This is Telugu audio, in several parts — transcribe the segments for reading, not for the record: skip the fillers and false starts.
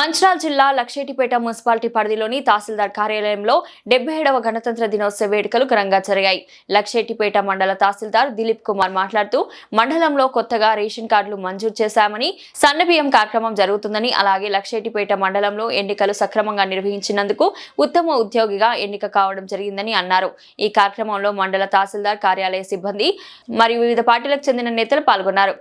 మంచిర్యాల జిల్లా లక్షెట్టిపేట మున్సిపాలిటీ పరిధిలోని తహసీల్దార్ కార్యాలయంలో 77వ గణతంత్ర దినోత్సవ వేడుకలు ఘనంగా జరిగాయి. లక్షెట్టిపేట మండల తహసీల్దార్ దిలీప్ కుమార్ మాట్లాడుతూ మండలంలో కొత్తగా రేషన్ కార్డులు మంజూరు చేశామని, సన్నబియ్యం కార్యక్రమం జరుగుతుందని, అలాగే లక్షెట్టిపేట మండలంలో ఎన్నికలు సక్రమంగా నిర్వహించినందుకు ఉత్తమ ఉద్యోగిగా ఎన్నిక కావడం జరిగిందని అన్నారు. ఈ కార్యక్రమంలో మండల తహసీల్దార్ కార్యాలయ సిబ్బంది మరియు వివిధ పార్టీలకు చెందిన నేతలు పాల్గొన్నారు.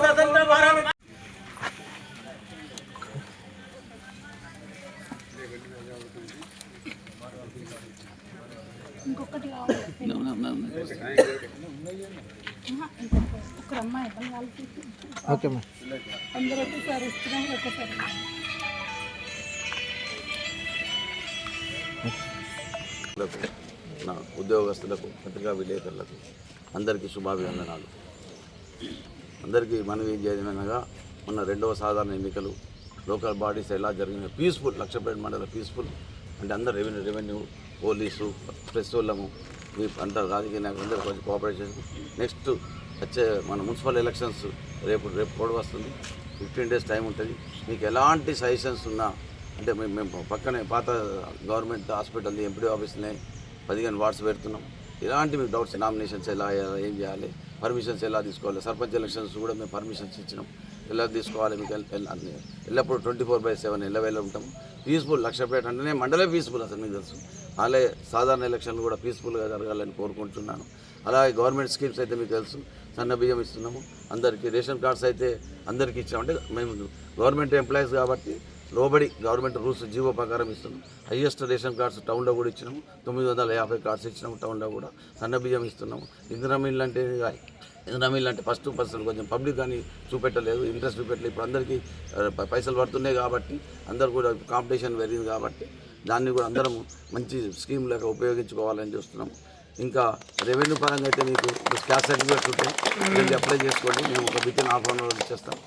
स्वतंत्र भारत ఓకే నా ఉద్యోగస్తులకు, పత్రికా విలేకరులకు అందరికీ శుభాభివందనాలు. అందరికీ మనవి చేయనగా మొన్న 2వ సాధారణ ఎన్నికలు లోకల్ బాడీస్ ఎలా జరిగిన పీస్ఫుల్, లక్షపేట మండల పీస్ఫుల్ అంటే అందరు రెవెన్యూ పోలీసు ప్రెస్ వాళ్ళము అంతా రాజకీయ నాయకులు అందరూ కొంచెం కోఆపరేషన్. నెక్స్ట్ వచ్చే మన మున్సిపల్ ఎలక్షన్స్ రేపు కూడా వస్తుంది. 15 days టైం ఉంటుంది. మీకు ఎలాంటి సజెషన్స్ ఉన్నా అంటే మేము పక్కనే పాత గవర్నమెంట్ హాస్పిటల్ ఎంపీడీ ఆఫీస్నే 15 వార్డ్స్ పెడుతున్నాం. ఎలాంటి మీకు డౌట్స్, నామినేషన్స్ ఎలా ఏం చేయాలి, పర్మిషన్స్ ఎలా తీసుకోవాలి, సర్పంచ్ ఎలక్షన్స్ కూడా మేము పర్మిషన్స్ ఇచ్చినాం, ఎలా తీసుకోవాలి, మీకు ఎల్లప్పుడూ 24/7 ఎల్లవేళ ఉంటాం. పీస్ఫుల్ లక్షపేట అంటేనే మండలే పీస్ఫుల్, అసలు మీకు తెలుసు. అలాగే సాధారణ ఎలక్షన్లు కూడా పీస్ఫుల్గా జరగాలని కోరుకుంటున్నాను. అలాగే గవర్నమెంట్ స్కీమ్స్ అయితే మీకు తెలుసు, సన్న బియ్యం ఇస్తున్నాము అందరికీ, రేషన్ కార్డ్స్ అయితే అందరికీ ఇచ్చామంటే మేము గవర్నమెంట్ ఎంప్లాయీస్ కాబట్టి లోబడి గవర్నమెంట్ రూల్స్ జీవో ప్రకారం ఇస్తున్నాం. హైయెస్ట్ రేషన్ కార్డ్స్ టౌన్లో కూడా ఇచ్చినాము, 950 కార్డ్స్ ఇచ్చినాము. టౌన్లో కూడా సన్న బియ్యం ఇస్తున్నాము. ఇందిరామిల్లు అంటే ఫస్ట్ పర్సన్ కొంచెం పబ్లిక్ కానీ చూపెట్టలేదు, ఇంట్రెస్ట్ చూపెట్టలేదు. ఇప్పుడు అందరికీ పైసలు పడుతున్నాయి కాబట్టి అందరు కూడా కాంపిటీషన్ పెరిగింది కాబట్టి దాన్ని కూడా అందరం మంచి స్కీమ్ లేక ఉపయోగించుకోవాలని చూస్తున్నాం. ఇంకా రెవెన్యూ పరంగా అయితే మీకు క్యాస్ట్ సర్టిఫికేట్స్ ఉంటాయి, దీన్ని అప్లై చేసుకోండి. మేము ఒక within half an hour ఇచ్చేస్తాం.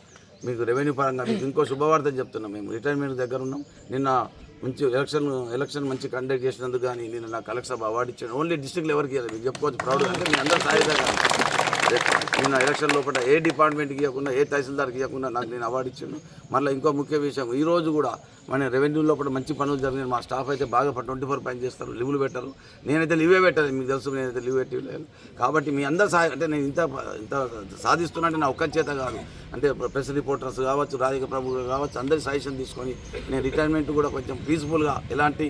మీకు రెవెన్యూ పరంగా మీకు ఇంకో శుభవార్త చెప్తున్నాం. మేము రిటైర్మెంట్ దగ్గర ఉన్నాం. నిన్న మంచి ఎలక్షన్ మంచి కండక్ట్ చేసినందుకు కానీ నిన్న నాకు కలెక్టర్ సభ అవార్డు ఇచ్చాను. ఓన్లీ డిస్ట్రిక్ట్ లెవెల్కి మీకు చెప్పుకోవచ్చు ప్రౌడ్. అంటే మీ అందరూ సాయుధంగా నిన్న ఎలక్షన్ లోపల ఏ డిపార్ట్మెంట్కి ఇవ్వకుండా, ఏ తహసీల్దార్కి ఇవ్వకుండా నాకు నేను అవార్డు ఇచ్చాను. మళ్ళీ ఇంకో ముఖ్య విషయం, ఈరోజు కూడా మన రెవెన్యూ లోపల మంచి పనులు జరిగినాయి. మా స్టాఫ్ అయితే బాగా 24 పని చేస్తారు, లీవులు పెట్టారు. నేనైతే లీవే పెట్టాను, మీకు తెలుసు, నేనైతే లీవ్ పెట్టలేదు. కాబట్టి మీ అందరూ అంటే నేను ఇంత సాధిస్తున్నా అంటే నా ఒక్క చేత కాదు. అంటే ప్రెస్ రిపోర్టర్స్ కావచ్చు, రాజకీయ ప్రముఖులు కావచ్చు, అందరి సజెషన్ తీసుకొని నేను రిటైర్మెంట్ కూడా కొంచెం పీస్ఫుల్గా ఎలాంటి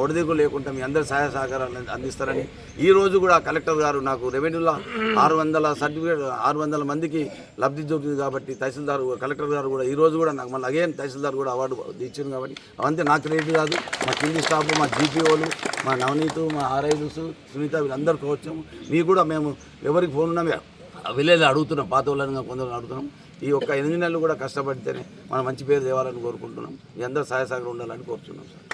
ఒడిదిగులు లేకుండా మీ అందరి సహాయ సహకారాలు అందిస్తారని ఈరోజు కూడా కలెక్టర్ గారు నాకు రెవెన్యూలో 600 మందికి లబ్ధి చూపుతుంది కాబట్టి తహసీల్దార్ కలెక్టర్ గారు కూడా ఈరోజు కూడా నాకు మళ్ళీ అగైన్ తహసీల్దార్ కూడా అవార్డు ఇచ్చింది. కాబట్టి అవంతే నా క్రెడిట్ కాదు, మా కింది స్టాఫ్, మా జీపీఓలు, మా నవనీతు, మా ఆర్ఐలుస్, సునీత, వీళ్ళందరికీ వచ్చాము. మీకు కూడా మేము ఎవరికి ఫోన్ ఉన్నా విలేజ్ అడుగుతున్నాం, పాత వాళ్ళని కొందరు అడుగుతున్నాం. ఈ ఒక్క 8 నెలలు కూడా కష్టపడితేనే మనం మంచి పేరు తేవాలని కోరుకుంటున్నాం. మీ అందరూ సహాయ సహకారం ఉండాలని కోరుతున్నాం సార్.